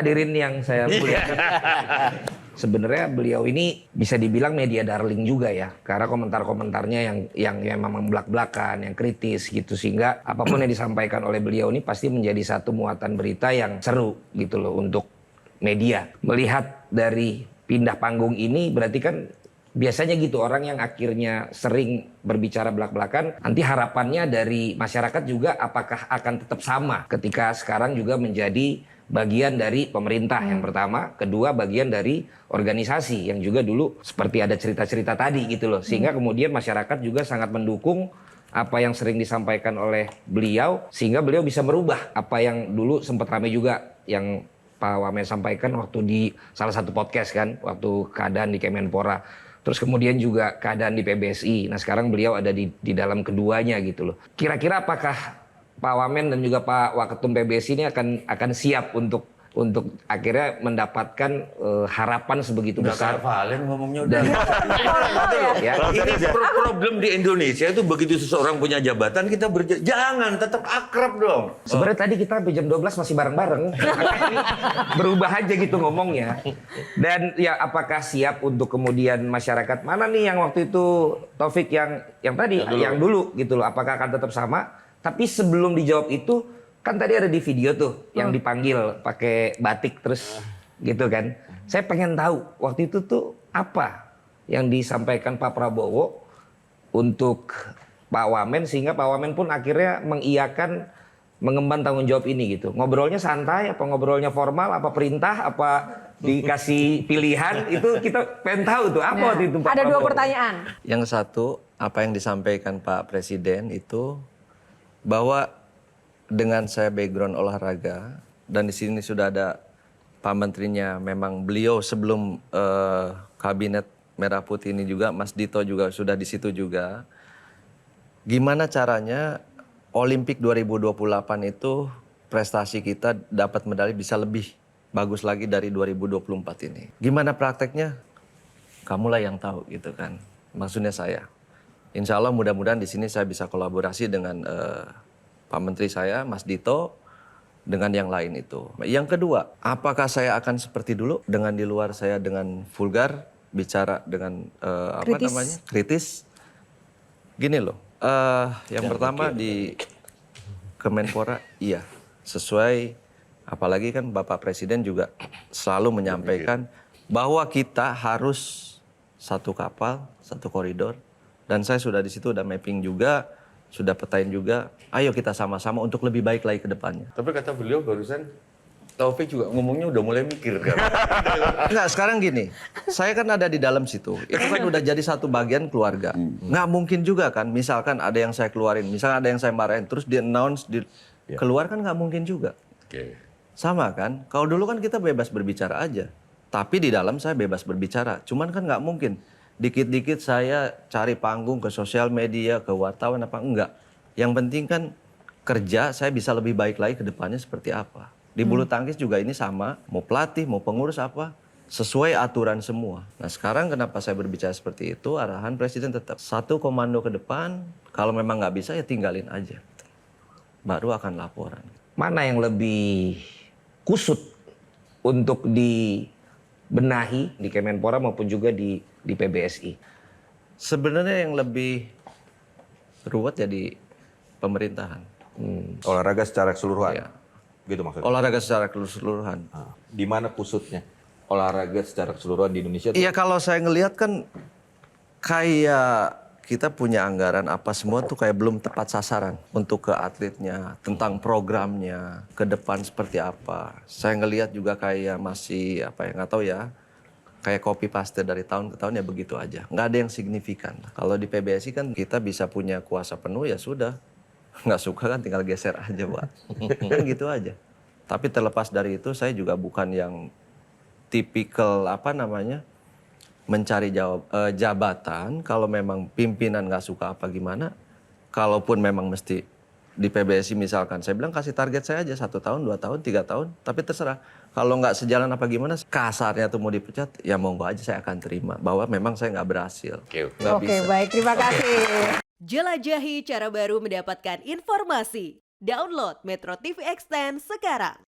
hadirin yang saya muliakan. Sebenarnya beliau ini bisa dibilang media darling juga ya, karena komentar-komentarnya yang memang belak-belakan, yang kritis gitu, sehingga apapun yang disampaikan oleh beliau ini pasti menjadi satu muatan berita yang seru gitu loh untuk media. Melihat dari pindah panggung ini berarti kan biasanya gitu, orang yang akhirnya sering berbicara belak-belakan, nanti harapannya dari masyarakat juga apakah akan tetap sama ketika sekarang juga menjadi bagian dari pemerintah yang pertama, kedua bagian dari organisasi yang juga dulu seperti ada cerita-cerita tadi gitu loh, sehingga kemudian masyarakat juga sangat mendukung apa yang sering disampaikan oleh beliau, sehingga beliau bisa merubah apa yang dulu sempat ramai juga yang Pak Wamen sampaikan waktu di salah satu podcast kan, waktu keadaan di Kemenpora, terus kemudian juga keadaan di PBSI. Nah sekarang beliau ada di dalam keduanya gitu loh. Kira-kira apakah Pak Wamen dan juga Pak Waketum PBSI ini akan siap untuk akhirnya mendapatkan harapan sebegitu besar? Valen ngomongnya Dan ya, ini problem di Indonesia itu begitu seseorang punya jabatan kita jangan tetap akrab dong. Sebenarnya tadi kita sampai jam 12 masih bareng-bareng. Ini berubah aja gitu ngomongnya. Dan ya apakah siap untuk kemudian masyarakat mana nih yang waktu itu Taufik yang tadi yang dulu gitu loh, apakah akan tetap sama? Tapi sebelum dijawab itu kan tadi ada di video tuh yang dipanggil pakai batik terus gitu kan. Saya pengen tahu waktu itu tuh apa yang disampaikan Pak Prabowo untuk Pak Wamen sehingga Pak Wamen pun akhirnya mengiyakan mengemban tanggung jawab ini gitu. Ngobrolnya santai apa ngobrolnya formal apa perintah apa dikasih pilihan itu kita pengen tahu tuh apa waktu itu Pak Ada Prabowo. dua pertanyaan. Yang satu, apa yang disampaikan Pak Presiden itu bahwa dengan saya background olahraga dan di sini sudah ada Pak Menterinya, memang beliau sebelum kabinet Merah Putih ini juga, Mas Dito juga sudah di situ juga. Gimana caranya Olimpik 2028 itu prestasi kita dapat medali bisa lebih bagus lagi dari 2024 ini. Gimana prakteknya? Kamulah yang tahu gitu kan. Maksudnya saya. Insya Allah mudah-mudahan di sini saya bisa kolaborasi dengan Pak Menteri saya, Mas Dito, dengan yang lain itu. Yang kedua, apakah saya akan seperti dulu dengan di luar saya dengan vulgar, bicara dengan kritis? Gini loh, yang pertama di Kemenpora, iya sesuai, apalagi kan Bapak Presiden juga selalu menyampaikan bahwa kita harus satu kapal, satu koridor. Dan saya sudah di situ udah mapping juga, sudah petain juga. Ayo kita sama-sama untuk lebih baik lagi ke depannya. Tapi kata beliau barusan, Taufik juga ngomongnya udah mulai mikir kan. Enggak, sekarang gini, saya kan ada di dalam situ. Itu kan udah jadi satu bagian keluarga. Nggak mungkin juga kan, misalkan ada yang saya keluarin, misalkan ada yang saya marahin, terus di-announce, keluar kan nggak mungkin juga. Sama kan, kalau dulu kan kita bebas berbicara aja. Tapi di dalam saya bebas berbicara, cuman kan nggak mungkin. Dikit-dikit saya cari panggung ke sosial media, ke wartawan apa enggak. Yang penting kan kerja saya bisa lebih baik lagi ke depannya seperti apa. Di bulu tangkis juga ini sama, mau pelatih, mau pengurus apa, sesuai aturan semua. Nah sekarang kenapa saya berbicara seperti itu, arahan Presiden tetap satu komando ke depan, kalau memang nggak bisa ya tinggalin aja. Baru akan laporan. Mana yang lebih kusut untuk dibenahi di Kemenpora maupun juga di PBSI? Sebenarnya yang lebih ruwet jadi pemerintahan. Olahraga secara keseluruhan. Ya. Gitu maksudnya. Olahraga secara keseluruhan. Di mana kusutnya? Olahraga secara keseluruhan di Indonesia. Iya kalau saya ngelihat kan kayak kita punya anggaran apa semua tuh kayak belum tepat sasaran untuk ke atletnya, tentang programnya, ke depan seperti apa. Saya ngelihat juga kayak masih apa ya, nggak tahu ya, kayak copy paste dari tahun ke tahun ya begitu aja. Nggak ada yang signifikan. Kalau di PBSI kan kita bisa punya kuasa penuh ya sudah. Nggak suka kan tinggal geser aja Pak. Kan gitu aja. Tapi terlepas dari itu saya juga bukan yang tipikal mencari jabatan. Kalau memang pimpinan nggak suka apa gimana. Kalaupun memang mesti di PBSI misalkan. Saya bilang kasih target saya aja 1 tahun, 2 tahun, 3 tahun. Tapi terserah. Kalau nggak sejalan apa gimana, kasarnya tuh mau dipecat, ya monggo aja saya akan terima. Bahwa memang saya nggak berhasil. Oke, baik. Terima kasih. Jelajahi cara baru mendapatkan informasi. Download Metro TV Extend sekarang.